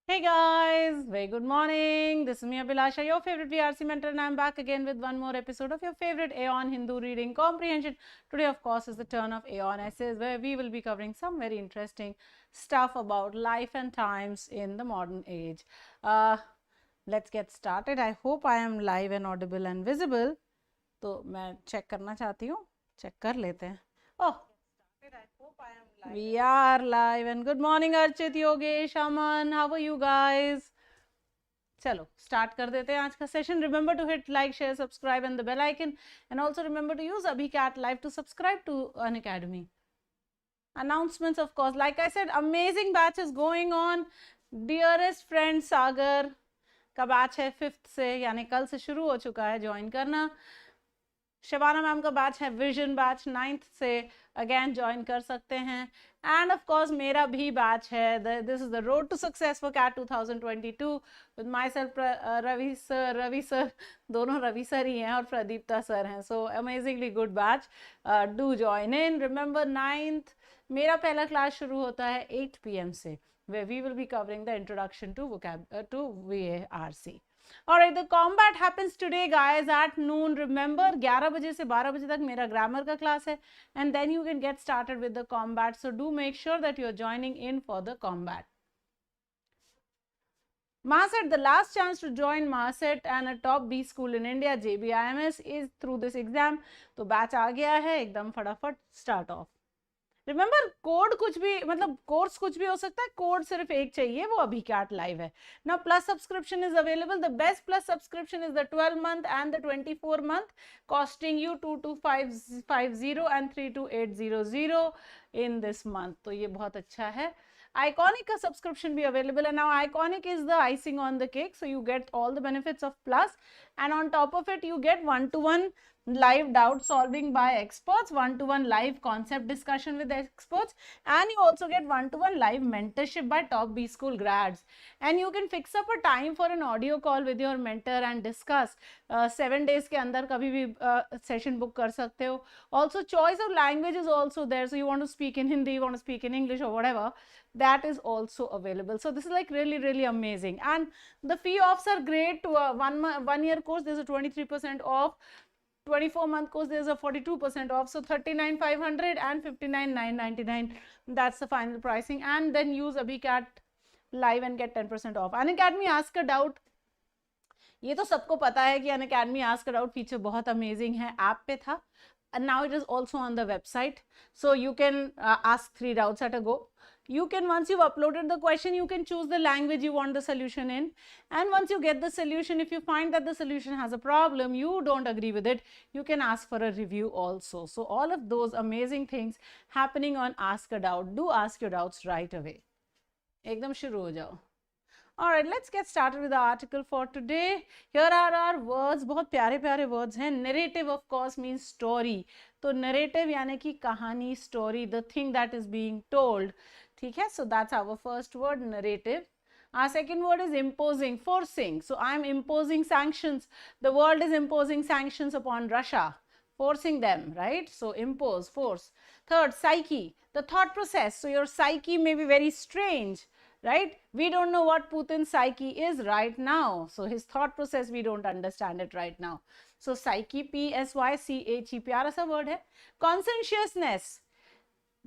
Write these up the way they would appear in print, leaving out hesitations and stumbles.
Hey guys, very good morning. This is me Abhilasha, your favorite VRC mentor, and I'm back again with one more episode of your favorite AEON Hindu reading comprehension. Today, of course, is the turn of AEON essays, where we will be covering some very interesting stuff about life and times in the modern age. Let's get started. I hope I am live and audible and visible. तो मैं check करना चाहती हूँ. Check कर लेते हैं. Oh, we are live and good morning Archit, Yogesh, Aman, how are you guys? चलो start कर देते हैं आज का session. Remember to hit like share subscribe and the bell icon and also remember to use Abhi CAT live to subscribe to Unacademy. Announcements, of course, like I said, amazing batch is going on. Dearest friend सागर का batch है 5th से, यानी कल से शुरू हो चुका है, ज्वाइन करना. शिवाना मैम का बैच है विजन बैच 9th से, अगेन ज्वाइन कर सकते हैं. एंड ऑफ कोर्स मेरा भी बैच है, this is the road to success for CAT 2022 with my self Ravi sir, दोनों रवि सर ही हैं और प्रदीप्ता सर हैं. So amazingly good batch, do join in. Remember 9th मेरा पहला क्लास शुरू होता है 8 PM से, where we will be covering the introduction to VARC. Alright, the combat happens today guys at noon. Remember 11 बजे से 12 बजे तक मेरा grammar का class है, and then you can get started with the combat. So do make sure that you're joining in for the combat. Mahaset, the last chance to join Mahaset and a top B school in India, JBIMS, is through this exam. तो batch आ गया है, एकदम फटाफट start off. Remember code कुछ भी, मतलब course कुछ भी हो सकता है, कोड सिर्फ एक चाहिए, वो अभी कैट लाइव है ना. Plus subscription is available. The best plus subscription is the 12 month and the 24 month, costing you 2250 and 32800 in this month. तो ये बहुत अच्छा है. Iconic का सब्सक्रिप्शन भी अवेलेबल है. Now Iconic is the icing on the cake, so you get all the benefits of plus, and on top of it you get 1-to-1 live doubt solving by experts, 1-to-1 live concept discussion with experts, and you also get 1-to-1 live mentorship by top B school grads. And you can fix up a time for an audio call with your mentor and discuss. 7 days के अंदर कभी भी session book कर सकते हो. Also choice of language is also there, so you want to speak in Hindi, you want to speak in English or whatever, that is also available. So this is like really amazing, and the fee offs are great. To a one year course there's a 23% off, 24-month course there's a 42% off, so 39,500 and 59,999, that's the final pricing. And then use AbhiCat live and get 10% off. Unacademy ask a doubt, ये तो सबको पता है कि Unacademy ask a doubt feature बहुत amazing है, app पे था, and now it is also on the website, so you can ask 3 doubts at a go. You can, once you've uploaded the question, you can choose the language you want the solution in, and once you get the solution, if you find that the solution has a problem, you don't agree with it, you can ask for a review also. So all of those amazing things happening on Ask a Doubt. Do ask your doubts right away. एकदम शुरू हो जाओ. Alright, let's get started with the article for today. Here are our words. बहुत प्यारे प्यारे words हैं. Narrative of course means story. तो narrative यानी कि कहानी, story, the thing that is being told. ठीक है, so that's our first word, narrative. Our second word is imposing, forcing. So I'm imposing sanctions. The world is imposing sanctions upon Russia, forcing them, right? So impose, force. Third, psyche, the thought process. So your psyche may be very strange, right? We don't know what Putin's psyche is right now. So his thought process, we don't understand it right now. So psyche, P-S-Y-C-H-E, प्यारा सा word है. Conscientiousness,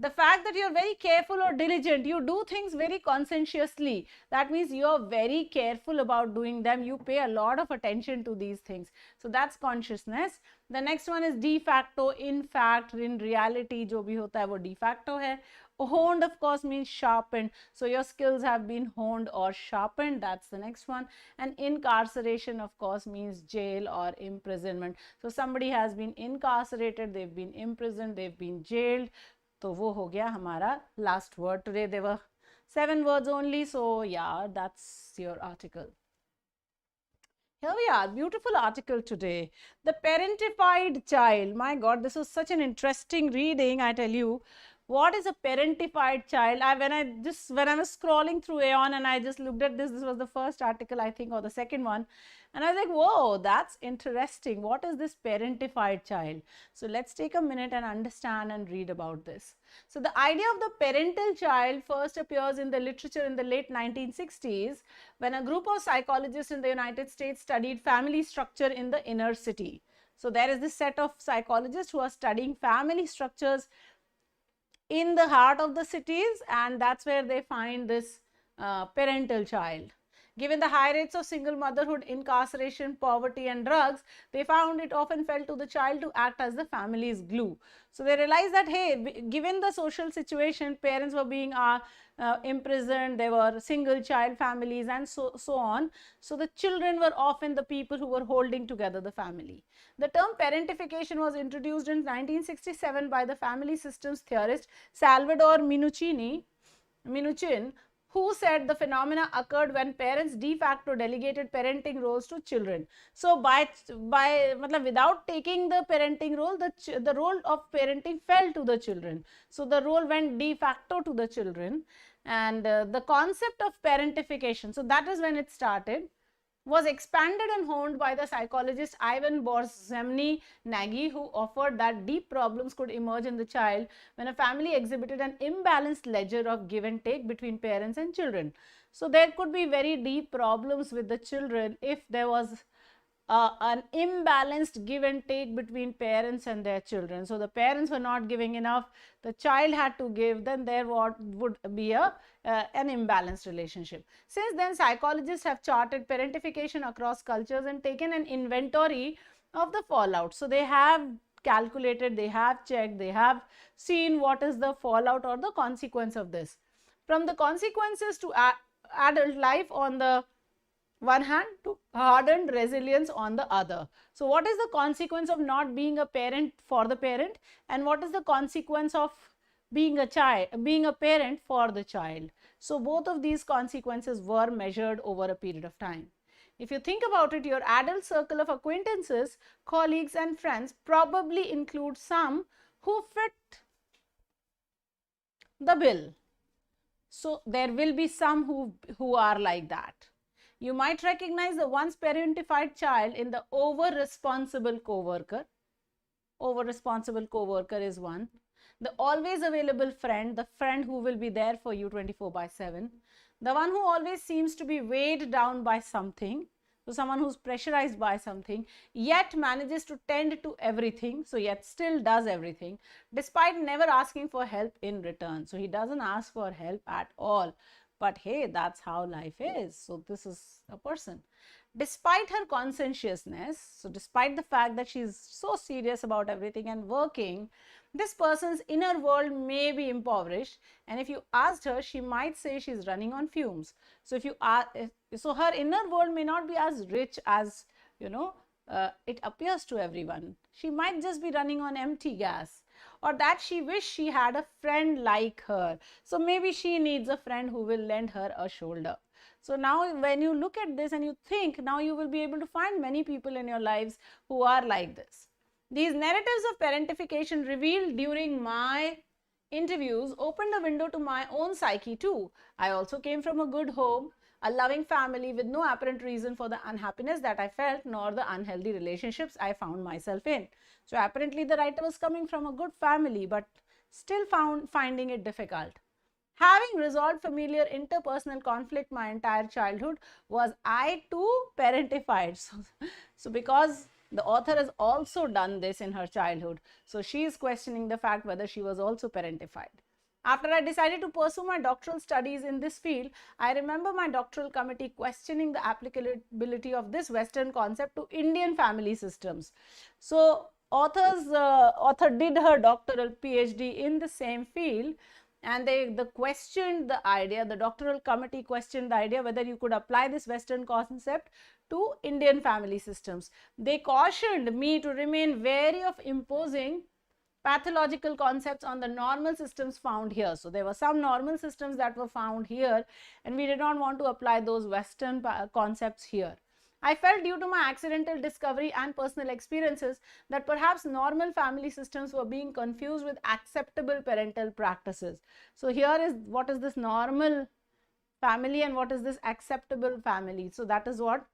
the fact that you're very careful or diligent, you do things very conscientiously. That means you're very careful about doing them. You pay a lot of attention to these things. So that's consciousness. The next one is de facto, in fact, in reality, जो भी होता है वो de facto है. Honed of course means sharpened. So your skills have been honed or sharpened. That's the next one. And incarceration of course means jail or imprisonment. So somebody has been incarcerated, they've been imprisoned, they've been jailed. तो वो हो गया हमारा last word. Today there were 7 words only, so yeah, that's your article. Here we are, beautiful article today. The Parentified Child. My God, this was such an interesting reading, I tell you. What is a parentified child? When I was scrolling through AEON and I just looked at this was the first article, I think, or the second one. And I was like, whoa, that's interesting. What is this parentified child? So let's take a minute and understand and read about this. So the idea of the parental child first appears in the literature in the late 1960s when a group of psychologists in the United States studied family structure in the inner city. So there is this set of psychologists who are studying family structures in the heart of the cities, and that's where they find this parental child. Given the high rates of single motherhood, incarceration, poverty and drugs, they found it often fell to the child to act as the family's glue. So they realized that, hey, given the social situation, parents were being imprisoned, there were single child families and so on. So the children were often the people who were holding together the family. The term parentification was introduced in 1967 by the family systems theorist Salvador Minuchin, who said the phenomena occurred when parents de facto delegated parenting roles to children. So without taking the parenting role, the role of parenting fell to the children. So the role went de facto to the children, and the concept of parentification, so that is when it started, was expanded and honed by the psychologist Ivan Borzemny-Nagy, who offered that deep problems could emerge in the child when a family exhibited an imbalanced ledger of give and take between parents and children. So there could be very deep problems with the children if there was an imbalanced give and take between parents and their children. So the parents were not giving enough, the child had to give, then there would be an imbalanced relationship. Since then, psychologists have charted parentification across cultures and taken an inventory of the fallout. So they have calculated, they have checked, they have seen what is the fallout or the consequence of this. From the consequences to adult life on the one hand to hardened resilience on the other. So what is the consequence of not being a parent for the parent, and what is the consequence of being a parent for the child? So both of these consequences were measured over a period of time. If you think about it, your adult circle of acquaintances, colleagues and friends probably include some who fit the bill. So there will be some who are like that. You might recognize the once parentified child in the over-responsible co-worker. Over-responsible co-worker is one. The always available friend, the friend who will be there for you 24/7. The one who always seems to be weighed down by something. So someone who's pressurized by something, yet manages to tend to everything, so yet still does everything, despite never asking for help in return. So he doesn't ask for help at all. But hey, that's how life is. So this is a person. Despite her conscientiousness, so despite the fact that she's so serious about everything and working, this person's inner world may be impoverished. And if you asked her, she might say she's running on fumes. So if you ask, so her inner world may not be as rich as, it appears to everyone. She might just be running on empty gas, or that she wished she had a friend like her. So maybe she needs a friend who will lend her a shoulder. So now when you look at this and you think, now you will be able to find many people in your lives who are like this. These narratives of parentification revealed during my interviews opened a window to my own psyche too. I also came from a good home, a loving family with no apparent reason for the unhappiness that I felt nor the unhealthy relationships I found myself in. So apparently the writer was coming from a good family but still finding it difficult. Having resolved familiar interpersonal conflict my entire childhood, was I too parentified? So because the author has also done this in her childhood, so she is questioning the fact whether she was also parentified. After I decided to pursue my doctoral studies in this field, I remember my doctoral committee questioning the applicability of this Western concept to Indian family systems. So author did her doctoral PhD in the same field, and they questioned the idea, the doctoral committee questioned the idea whether you could apply this Western concept to Indian family systems. They cautioned me to remain wary of imposing pathological concepts on the normal systems found here. So there were some normal systems that were found here, and we did not want to apply those Western concepts here. I felt due to my accidental discovery and personal experiences that perhaps normal family systems were being confused with acceptable parental practices. So here is what is this normal family and what is this acceptable family. So that is what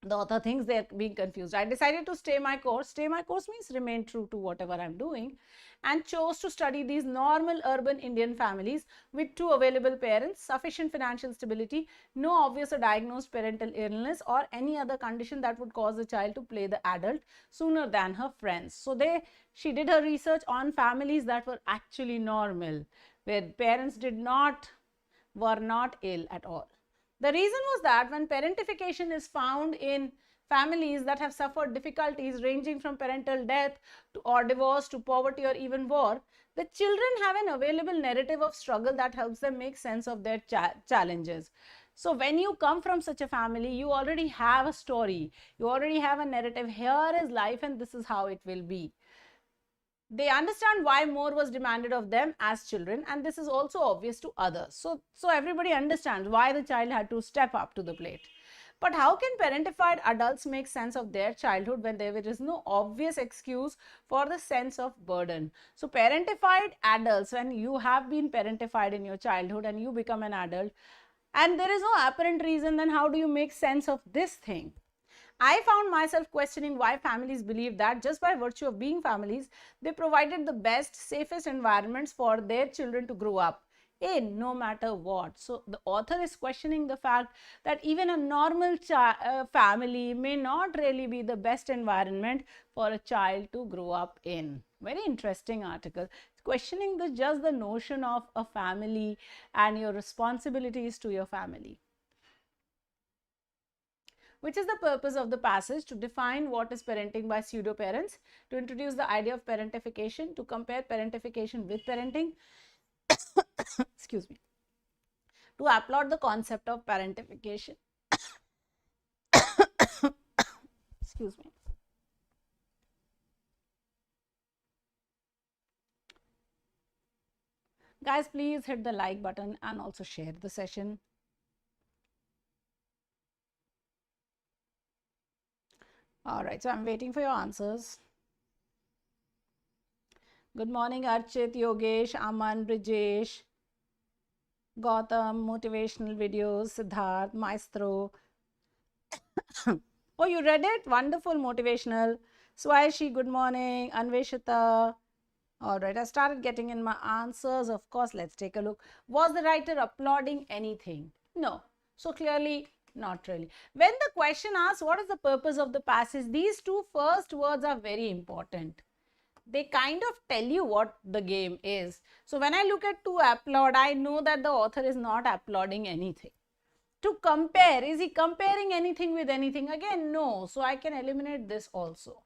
the author thinks they are being confused. I decided to stay my course. Stay my course means remain true to whatever I'm doing, and chose to study these normal urban Indian families with two available parents, sufficient financial stability, no obvious or diagnosed parental illness or any other condition that would cause the child to play the adult sooner than her friends. So she did her research on families that were actually normal, where parents were not ill at all. The reason was that when parentification is found in families that have suffered difficulties ranging from parental death or divorce to poverty or even war, the children have an available narrative of struggle that helps them make sense of their challenges. So when you come from such a family, you already have a story, you already have a narrative. Here is life and this is how it will be. They understand why more was demanded of them as children, and this is also obvious to others. So everybody understands why the child had to step up to the plate. But how can parentified adults make sense of their childhood when there is no obvious excuse for the sense of burden? So parentified adults, when you have been parentified in your childhood and you become an adult and there is no apparent reason, then how do you make sense of this thing? I found myself questioning why families believe that just by virtue of being families, they provided the best, safest environments for their children to grow up in, no matter what. So the author is questioning the fact that even a normal family may not really be the best environment for a child to grow up in. Very interesting article. Questioning just the notion of a family and your responsibilities to your family. Which is the purpose of the passage: to define what is parenting by pseudo-parents, to introduce the idea of parentification, to compare parentification with parenting, excuse me, to applaud the concept of parentification, excuse me. Guys, please hit the like button and also share the session. All right, so I'm waiting for your answers. Good morning, Archit, Yogesh, Aman, Brijesh, Gautam, motivational videos, Siddharth, Maestro. Oh, you read it? Wonderful, motivational. Swaishi, good morning. Anveshita. All right, I started getting in my answers. Of course, let's take a look. Was the writer applauding anything? No. So clearly, not really. When the question asks what is the purpose of the passage, these two first words are very important. They kind of tell you what the game is. So when I look at to applaud, I know that the author is not applauding anything. To compare, is he comparing anything with anything? Again, no. So I can eliminate this also.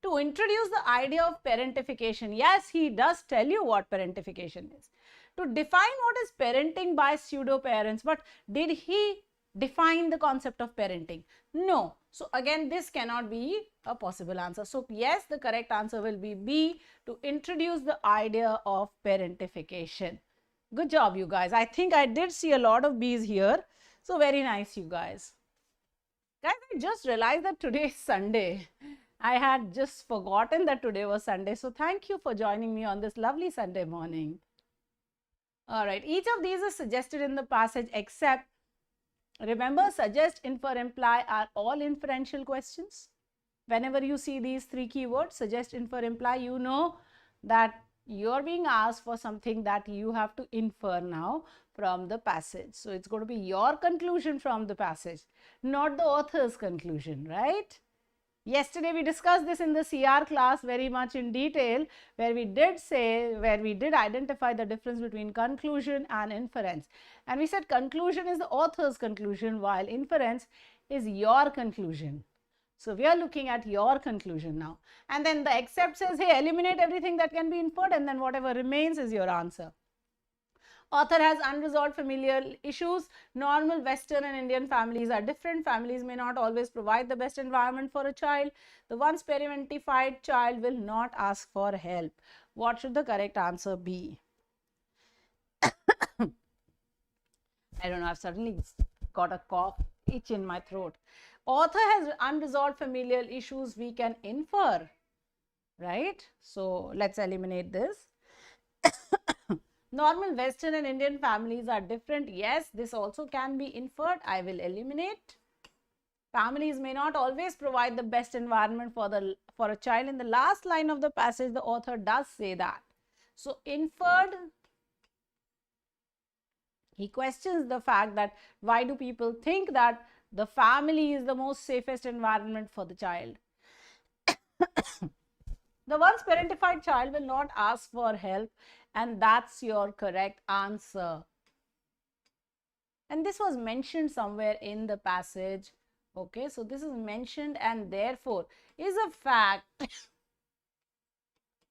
To introduce the idea of parentification, yes, he does tell you what parentification is. To define what is parenting by pseudo-parents, but did he define the concept of parenting? No. So again, this cannot be a possible answer. So yes, the correct answer will be B, to introduce the idea of parentification. Good job, you guys. I think I did see a lot of B's here. So very nice, you guys. Guys, I just realized that today is Sunday. I had just forgotten that today was Sunday. So thank you for joining me on this lovely Sunday morning. All right, each of these is suggested in the passage except, remember, suggest, infer, imply are all inferential questions. Whenever you see these three keywords, suggest, infer, imply, you know that you're being asked for something that you have to infer now from the passage. So it's going to be your conclusion from the passage, not the author's conclusion, right? Yesterday we discussed this in the CR class very much in detail, where we did identify the difference between conclusion and inference. And we said conclusion is the author's conclusion, while inference is your conclusion. So we are looking at your conclusion now. And then the except says, hey, eliminate everything that can be inferred, and then whatever remains is your answer. Author has unresolved familial issues. Normal Western and Indian families are different. Families may not always provide the best environment for a child. The once parentified child will not ask for help. What should the correct answer be? I don't know, I've suddenly got a cough itch in my throat. Author has unresolved familial issues, we can infer, right? So let's eliminate this. Normal Western and Indian families are different. Yes, this also can be inferred. I will eliminate. Families may not always provide the best environment for a child. In the last line of the passage, the author does say that. So inferred, he questions the fact that why do people think that the family is the most safest environment for the child. The once parentified child will not ask for help, and that's your correct answer. And this was mentioned somewhere in the passage. Okay, so this is mentioned and therefore is a fact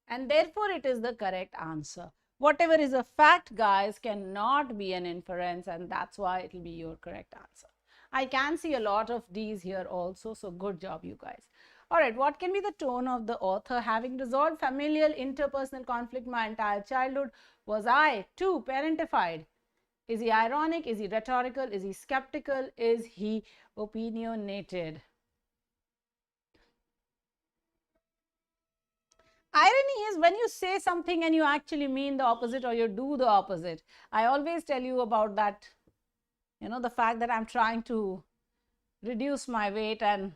and therefore it is the correct answer. Whatever is a fact, guys, cannot be an inference, and that's why it will be your correct answer. I can see a lot of D's here also, so good job, you guys. All right, what can be the tone of the author? Having resolved familial interpersonal conflict my entire childhood, was I too parentified? Is he ironic? Is he rhetorical? Is he skeptical? Is he opinionated? Irony is when you say something and you actually mean the opposite or you do the opposite. I always tell you about that, the fact that I'm trying to reduce my weight and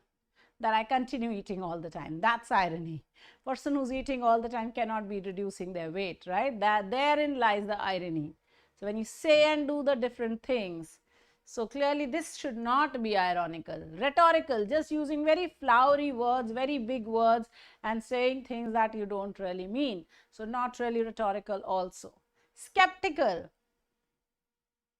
that I continue eating all the time. That's irony. Person who's eating all the time cannot be reducing their weight, right? That therein lies the irony. So when you say and do the different things, so clearly this should not be ironical. Rhetorical, just using very flowery words, very big words and saying things that you don't really mean. So not really rhetorical also. Skeptical,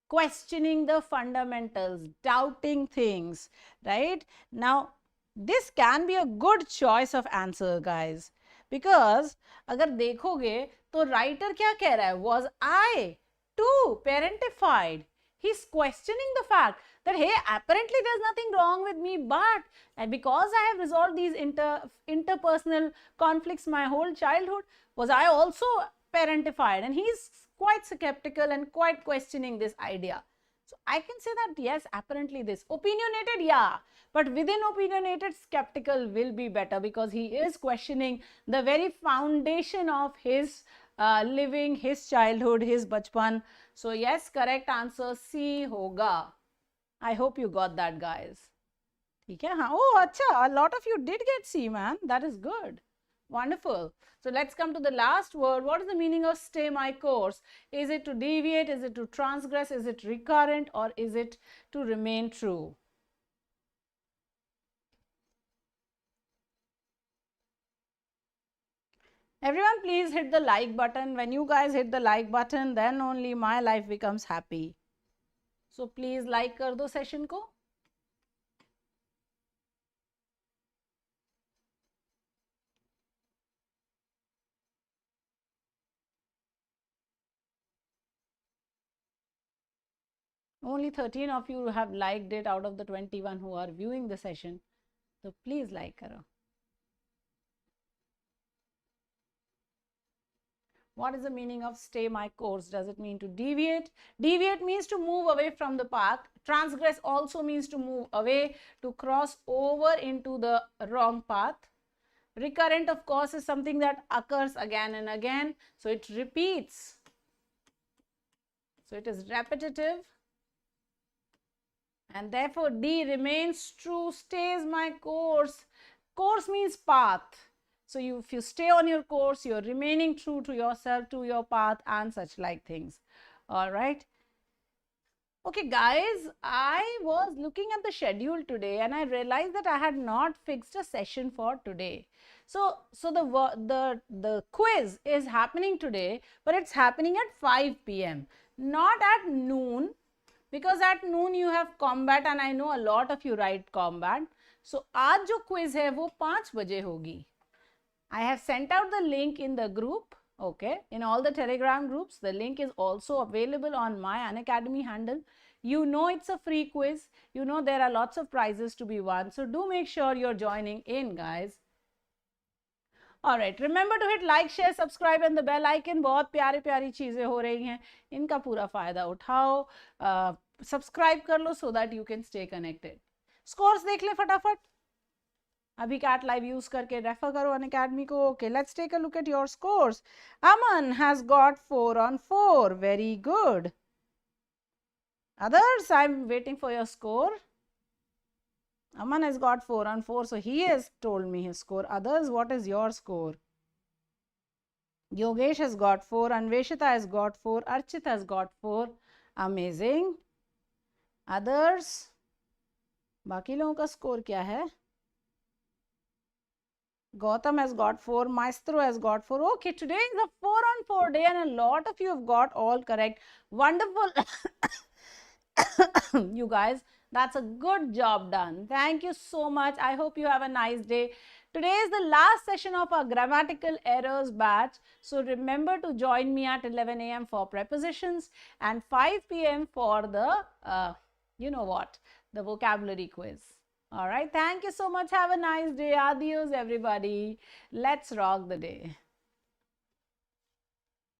questioning the fundamentals, doubting things, right? Now, this can be a good choice of answer, guys, because अगर देखोगे तो writer क्या कह रहा है? Was I too parentified? He's questioning the fact that, hey, apparently there's nothing wrong with me, but because I have resolved these interpersonal conflicts my whole childhood, was I also parentified? And he's quite skeptical and quite questioning this idea. So I can say that, yes, apparently this. Opinionated, yeah. But within opinionated, skeptical will be better because he is questioning the very foundation of his living, his childhood, his bachpan. So yes, correct answer C hoga. I hope you got that, guys. Okay? Oh, acha, a lot of you did get C, man. That is good. Wonderful. So let's come to the last word. What is the meaning of stay my course? Is it to deviate? Is it to transgress? Is it recurrent? Or is it to remain true? Everyone, please hit the like button. When you guys hit the like button, then only my life becomes happy. So please like kar do session ko. Only 13 of you have liked it out of the 21 who are viewing the session. So please like karo. What is the meaning of stay my course? Does it mean to deviate? Deviate means to move away from the path. Transgress also means to move away, to cross over into the wrong path. Recurrent, of course, is something that occurs again and again. So it repeats. So it is repetitive. And therefore, D remains true, stays my course. Course means path. So if you stay on your course, you're remaining true to yourself, to your path and such like things. All right. Okay, guys, I was looking at the schedule today and I realized that I had not fixed a session for today. So the quiz is happening today, but it's happening at 5 p.m. Not at noon, because at noon you have combat and I know a lot of you write combat. So आज जो quiz है वो 5 बजे होगी. I have sent out the link in the group, okay, in all the Telegram groups. The link is also available on my Unacademy handle. You know it's a free quiz. You know there are lots of prizes to be won. So do make sure you're joining in, guys. Alright, remember to hit like, share, subscribe and the bell icon. बहुत प्यारी प्यारी चीजें हो रही हैं, इनका पूरा फायदा उठाओ. सब्सक्राइब कर लो so that you can stay connected. Scores देख ले फटाफट. अभी CAT live use करके रेफर करो Unacademy को. Okay, let's take a look at your scores. Aman has got 4 on 4. Very good. Others, I'm waiting for your score. Aman has got 4 on 4, so he has told me his score. Others, what is your score? Yogesh has got 4, Anveshita has got 4, Archit has got 4. Amazing. Others, बाकी लोगों का score क्या है? Gautam has got 4, Maestro has got 4. Okay, today is a 4 on 4 day and a lot of you have got all correct. Wonderful. You guys, that's a good job done. Thank you so much. I hope you have a nice day. Today is the last session of our grammatical errors batch. So remember to join me at 11 a.m. for prepositions and 5 p.m. for the, you know what, the vocabulary quiz. All right. Thank you so much. Have a nice day. Adios, everybody. Let's rock the day.